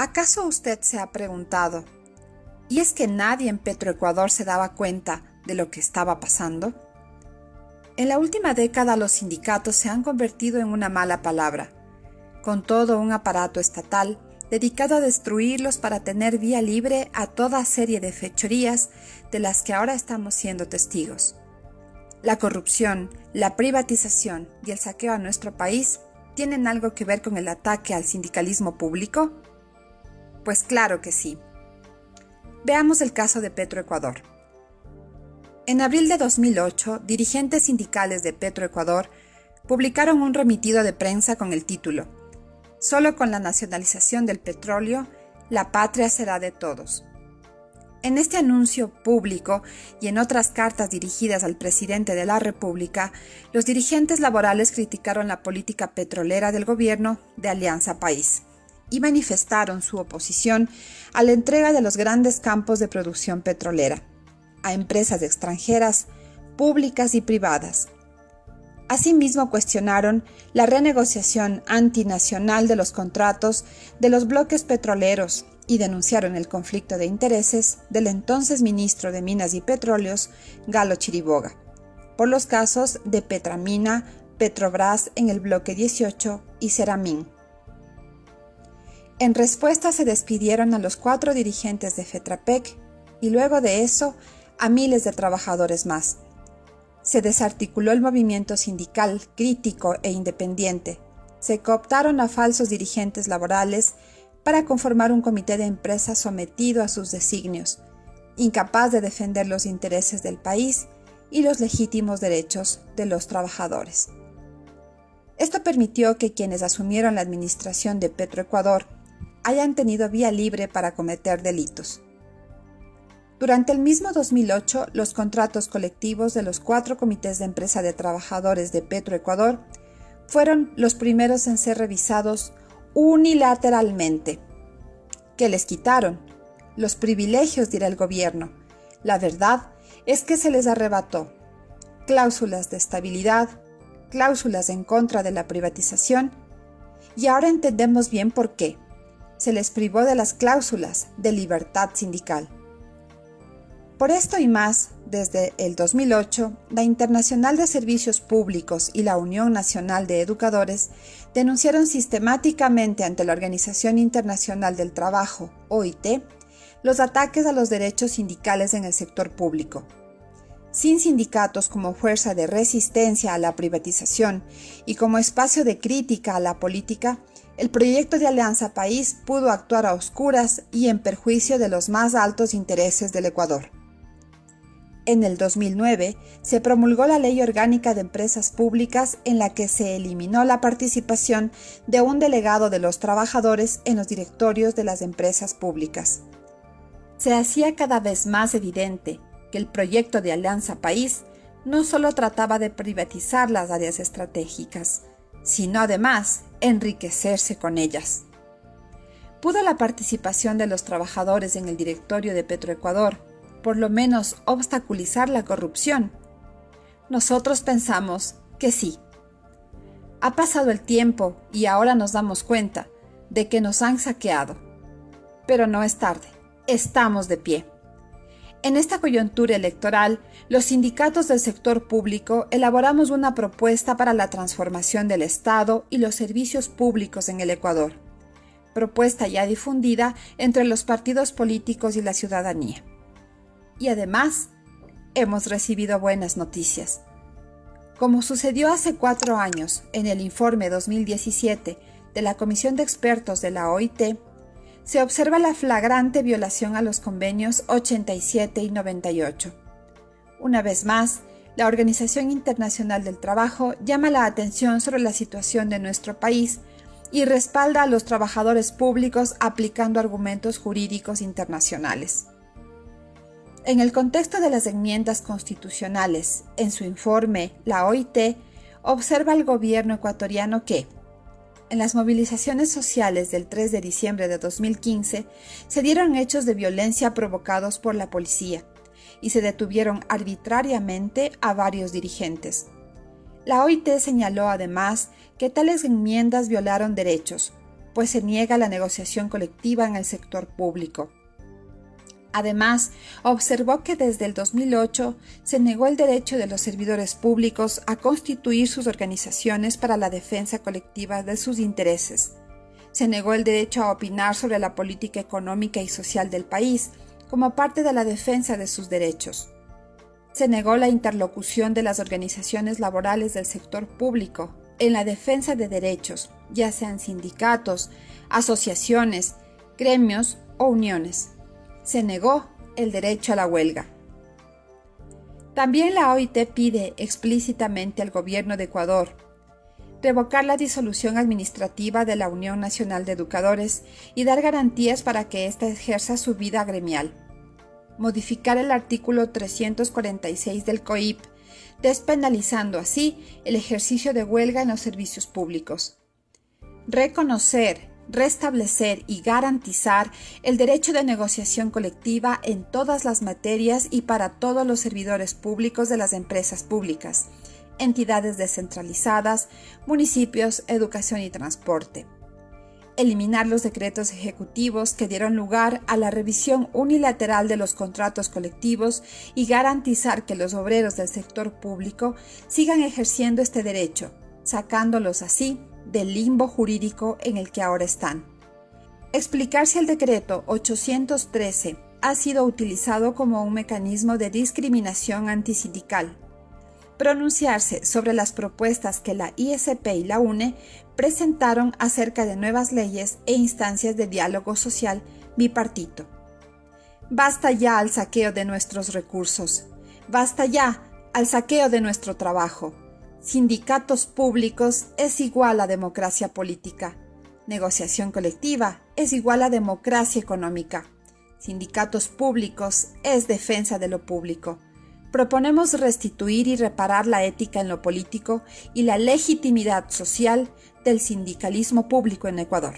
¿Acaso usted se ha preguntado, ¿y es que nadie en Petroecuador se daba cuenta de lo que estaba pasando? En la última década los sindicatos se han convertido en una mala palabra, con todo un aparato estatal dedicado a destruirlos para tener vía libre a toda serie de fechorías de las que ahora estamos siendo testigos. La corrupción, la privatización y el saqueo a nuestro país ¿tienen algo que ver con el ataque al sindicalismo público? Pues claro que sí. Veamos el caso de Petroecuador. En abril de 2008, dirigentes sindicales de Petroecuador publicaron un remitido de prensa con el título «Solo con la nacionalización del petróleo, la patria será de todos». En este anuncio público y en otras cartas dirigidas al presidente de la República, los dirigentes laborales criticaron la política petrolera del gobierno de Alianza País y manifestaron su oposición a la entrega de los grandes campos de producción petrolera a empresas extranjeras, públicas y privadas. Asimismo, cuestionaron la renegociación antinacional de los contratos de los bloques petroleros y denunciaron el conflicto de intereses del entonces ministro de Minas y Petróleos, Galo Chiriboga, por los casos de Petramina, Petrobras en el bloque 18 y Ceramín. En respuesta se despidieron a los 4 dirigentes de FETRAPEC y luego de eso a miles de trabajadores más. Se desarticuló el movimiento sindical crítico e independiente. Se cooptaron a falsos dirigentes laborales para conformar un comité de empresa sometido a sus designios, incapaz de defender los intereses del país y los legítimos derechos de los trabajadores. Esto permitió que quienes asumieron la administración de Petroecuador hayan tenido vía libre para cometer delitos. Durante el mismo 2008, los contratos colectivos de los 4 comités de empresa de trabajadores de Petroecuador fueron los primeros en ser revisados unilateralmente. ¿Qué les quitaron? Los privilegios, dirá el gobierno. La verdad es que se les arrebató cláusulas de estabilidad, cláusulas en contra de la privatización, y ahora entendemos bien por qué. Se les privó de las cláusulas de libertad sindical. Por esto y más, desde el 2008, la Internacional de Servicios Públicos y la Unión Nacional de Educadores denunciaron sistemáticamente ante la Organización Internacional del Trabajo, OIT, los ataques a los derechos sindicales en el sector público. Sin sindicatos como fuerza de resistencia a la privatización y como espacio de crítica a la política, el proyecto de Alianza País pudo actuar a oscuras y en perjuicio de los más altos intereses del Ecuador. En el 2009 se promulgó la Ley Orgánica de Empresas Públicas en la que se eliminó la participación de un delegado de los trabajadores en los directorios de las empresas públicas. Se hacía cada vez más evidente que el proyecto de Alianza País no solo trataba de privatizar las áreas estratégicas, sino además enriquecerse con ellas. ¿Pudo la participación de los trabajadores en el directorio de Petroecuador por lo menos obstaculizar la corrupción? Nosotros pensamos que sí. Ha pasado el tiempo y ahora nos damos cuenta de que nos han saqueado. Pero no es tarde, estamos de pie. En esta coyuntura electoral, los sindicatos del sector público elaboramos una propuesta para la transformación del Estado y los servicios públicos en el Ecuador. Propuesta ya difundida entre los partidos políticos y la ciudadanía. Y además, hemos recibido buenas noticias. Como sucedió hace 4 años en el informe 2017 de la Comisión de Expertos de la OIT, se observa la flagrante violación a los convenios 87 y 98. Una vez más, la Organización Internacional del Trabajo llama la atención sobre la situación de nuestro país y respalda a los trabajadores públicos aplicando argumentos jurídicos internacionales. En el contexto de las enmiendas constitucionales, en su informe, la OIT observa al gobierno ecuatoriano que, en las movilizaciones sociales del 3 de diciembre de 2015, se dieron hechos de violencia provocados por la policía y se detuvieron arbitrariamente a varios dirigentes. La OIT señaló además que tales enmiendas violaron derechos, pues se niega la negociación colectiva en el sector público. Además, observó que desde el 2008 se negó el derecho de los servidores públicos a constituir sus organizaciones para la defensa colectiva de sus intereses. Se negó el derecho a opinar sobre la política económica y social del país como parte de la defensa de sus derechos. Se negó la interlocución de las organizaciones laborales del sector público en la defensa de derechos, ya sean sindicatos, asociaciones, gremios o uniones. Se negó el derecho a la huelga. También la OIT pide explícitamente al gobierno de Ecuador revocar la disolución administrativa de la Unión Nacional de Educadores y dar garantías para que ésta ejerza su vida gremial. Modificar el artículo 346 del COIP, despenalizando así el ejercicio de huelga en los servicios públicos. Reconocer, restablecer y garantizar el derecho de negociación colectiva en todas las materias y para todos los servidores públicos de las empresas públicas, entidades descentralizadas, municipios, educación y transporte. Eliminar los decretos ejecutivos que dieron lugar a la revisión unilateral de los contratos colectivos y garantizar que los obreros del sector público sigan ejerciendo este derecho, sacándolos así del limbo jurídico en el que ahora están. Explicar si el decreto 813 ha sido utilizado como un mecanismo de discriminación antisindical. Pronunciarse sobre las propuestas que la ISP y la UNE presentaron acerca de nuevas leyes e instancias de diálogo social bipartito. Basta ya al saqueo de nuestros recursos. Basta ya al saqueo de nuestro trabajo. Sindicatos públicos es igual a democracia política. Negociación colectiva es igual a democracia económica. Sindicatos públicos es defensa de lo público. Proponemos restituir y reparar la ética en lo político y la legitimidad social del sindicalismo público en Ecuador.